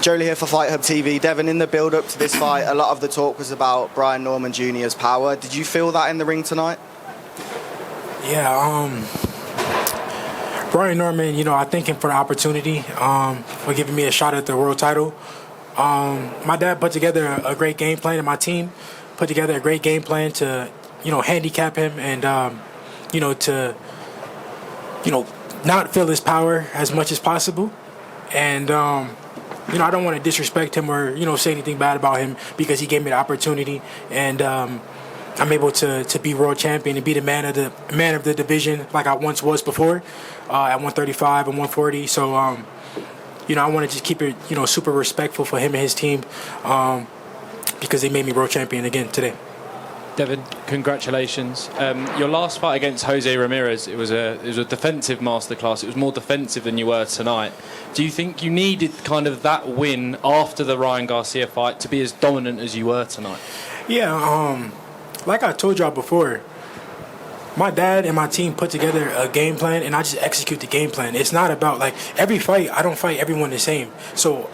Jolie here for Fight Hub TV. Devin, in the build-up to this fight, a lot of the talk was about Brian Norman Jr.'s power. Did you feel that in the ring tonight? Yeah, Brian Norman, I thank him for the opportunity, for giving me a shot at the world title. My dad put together a great game plan, and my team put together a great game plan to, handicap him and, to, not feel his power as much as possible. And, I don't want to disrespect him or, say anything bad about him because he gave me the opportunity. And I'm able to be world champion and be the man of the division like I once was before at 135 and 140. So, I want to just keep it, super respectful for him and his team because they made me world champion again today. Devin, congratulations. Your last fight against Jose Ramirez, it was a defensive masterclass. It was more defensive than you were tonight. Do you think you needed kind of that win after the Ryan Garcia fight to be as dominant as you were tonight? Yeah, like I told y'all before, my dad and my team put together a game plan, and I just execute the game plan. It's not about, every fight, I don't fight everyone the same. So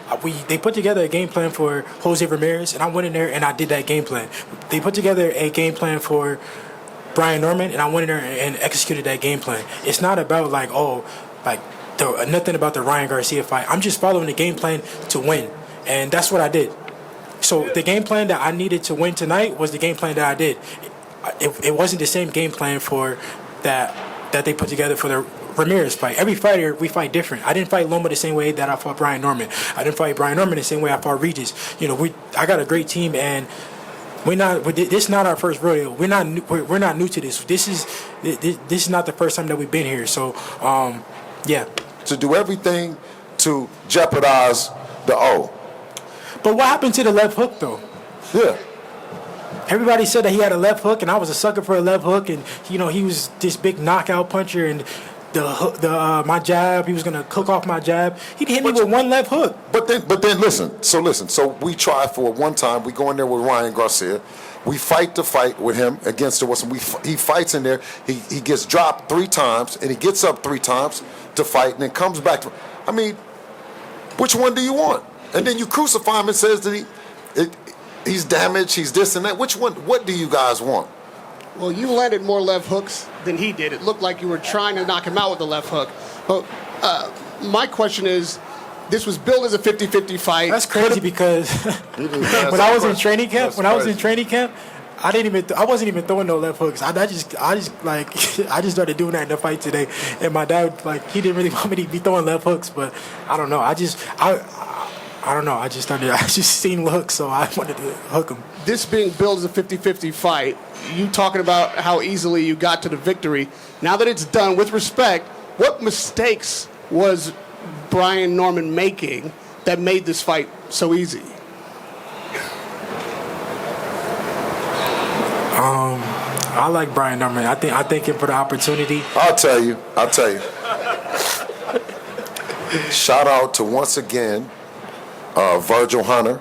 they put together a game plan for Jose Ramirez, and I went in there and I did that game plan. They put together a game plan for Brian Norman, and I went in there and executed that game plan. It's not about, nothing about the Ryan Garcia fight. I'm just following the game plan to win, and that's what I did. So the game plan that I needed to win tonight was the game plan that I did. It wasn't the same game plan for that they put together for the Ramirez fight. Every fighter, we fight different. I didn't fight Loma the same way that I fought Brian Norman. I didn't fight Brian Norman the same way I fought Regis. I got a great team, and this is not our first rodeo. We're not new to this. This is not the first time that we've been here. So, yeah. To do everything to jeopardize the O. But what happened to the left hook, though? Yeah. Everybody said that he had a left hook, and I was a sucker for a left hook, and he was this big knockout puncher, and my jab, he was gonna cook off my jab. He hit me with one left hook. But then listen. So we try for one time. We go in there with Ryan Garcia. We fight the fight with him against the Wilson. He fights in there. He gets dropped 3 times, and he gets up 3 times to fight, and then comes back. I mean, which one do you want? And then you crucify him and says that he's damaged, he's this and that. Which one? What do you guys want? Well, you landed more left hooks than he did. It looked like you were trying to knock him out with the left hook. But my question is, this was billed as a 50-50 fight. That's crazy because when I was in training camp, I wasn't even throwing no left hooks. I just started doing that in the fight today. And my dad, he didn't really want me to be throwing left hooks, but I don't know. I don't know. I just seen hooks, so I wanted to hook him. This being billed as a 50-50 fight, you talking about how easily you got to the victory. Now that it's done, with respect, what mistakes was Brian Norman making that made this fight so easy? I like Brian Norman. I thank him for the opportunity. I'll tell you. Shout out to, once again, Virgil Hunter.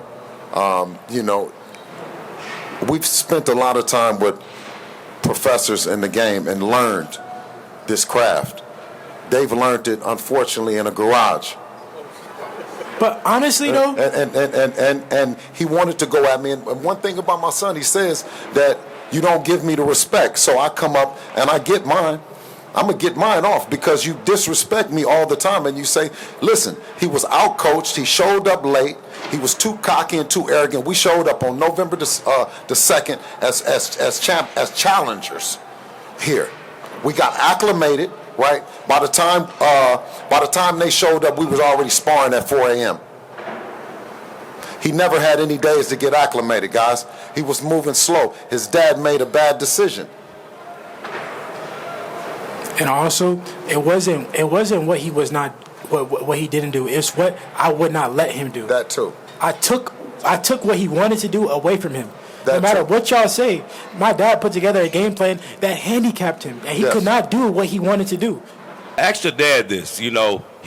We've spent a lot of time with professors in the game and learned this craft. They've learned it, unfortunately, in a garage. But honestly, though, and he wanted to go at me. And one thing about my son, he says that you don't give me the respect, so I come up and I get mine. I'm going to get mine off because you disrespect me all the time. And you say, listen, he was out-coached. He showed up late. He was too cocky and too arrogant. We showed up on November the 2nd as challengers here. We got acclimated, right? By the time they showed up, we was already sparring at 4 a.m. He never had any days to get acclimated, guys. He was moving slow. His dad made a bad decision. And also, it wasn't what he was not, what he didn't do. It's what I would not let him do. That too. I took what he wanted to do away from him. No matter what y'all say, my dad put together a game plan that handicapped him, and he could not do what he wanted to do. Ask your dad this. He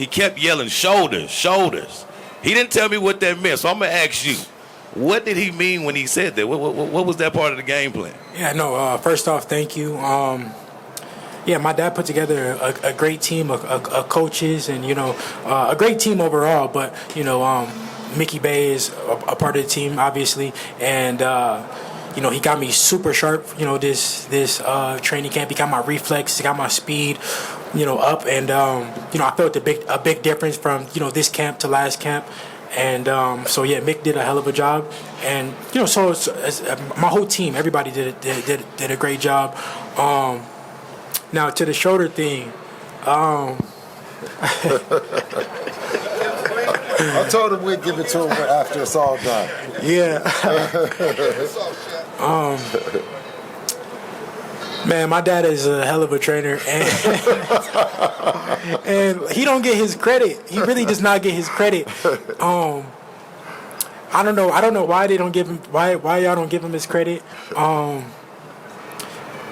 kept yelling shoulders, shoulders. He didn't tell me what that meant, so I'm gonna ask you. What did he mean when he said that? What was that part of the game plan? Yeah, no. First off, thank you. Yeah, my dad put together a great team of coaches, and a great team overall. But Mickey Bay is a part of the team, obviously, and he got me super sharp. This training camp, he got my reflex, he got my speed, up, and I felt a big difference from this camp to last camp. And so yeah, Mick did a hell of a job, and so it's my whole team, everybody did a great job. Now to the shoulder thing, I told him we'd give it to him after it's all done. yeah. Man, my dad is a hell of a trainer, and he don't get his credit. He really does not get his credit. I don't know why they don't give him why y'all don't give him his credit.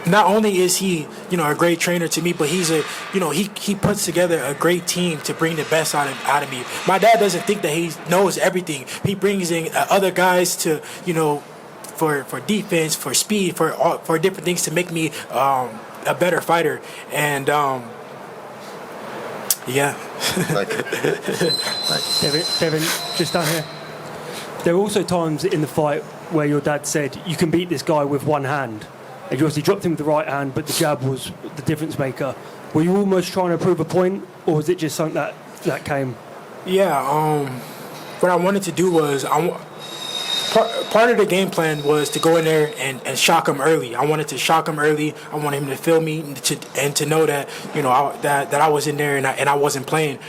Not only is he a great trainer to me, but he's he puts together a great team to bring the best out of me. My dad doesn't think that he knows everything. He brings in other guys to for defense, for speed, for different things to make me a better fighter. And yeah. Devin, just down here. There were also times in the fight where your dad said you can beat this guy with one hand. And you obviously dropped him with the right hand, but the jab was the difference maker. Were you almost trying to prove a point, or was it just something that came? Yeah. What I wanted to do was part of the game plan was to go in there and shock him early. I wanted to shock him early. I wanted him to feel me and to know that that I was in there and I wasn't playing.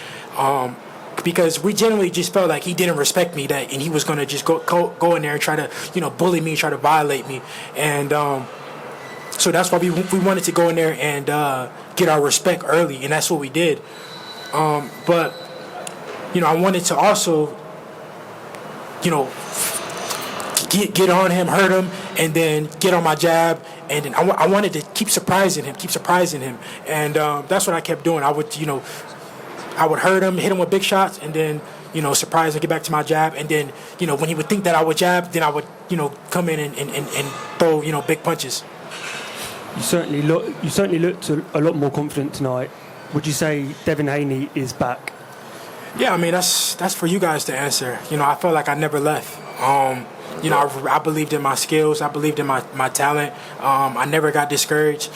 Because we generally just felt like he didn't respect me, and he was going to just go in there and try to bully me, try to violate me, and so that's why we wanted to go in there and get our respect early, and that's what we did. But I wanted to also get on him, hurt him, and then get on my jab, and then I wanted to keep surprising him, and that's what I kept doing. I would hurt him, hit him with big shots, and then surprise and get back to my jab, and then when he would think that I would jab, then I would come in and throw big punches. You certainly looked a lot more confident tonight. Would you say Devin Haney is back? Yeah, I mean that's for you guys to answer. I felt like I never left. I believed in my skills. I believed in my talent. I never got discouraged.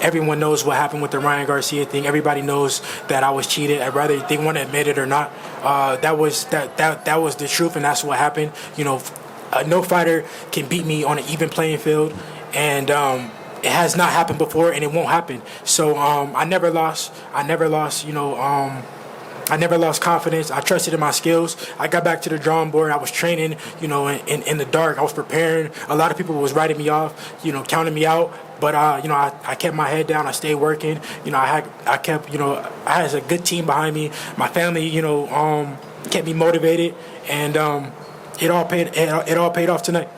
Everyone knows what happened with the Ryan Garcia thing. Everybody knows that I was cheated. Whether they want to admit it or not, that was the truth, and that's what happened. No fighter can beat me on an even playing field, and it has not happened before, and it won't happen. So I never lost. I never lost confidence. I trusted in my skills. I got back to the drawing board. I was training, in the dark. I was preparing. A lot of people was writing me off, counting me out. But I kept my head down. I stayed working. I had a good team behind me. My family, kept me motivated, and it all paid off tonight.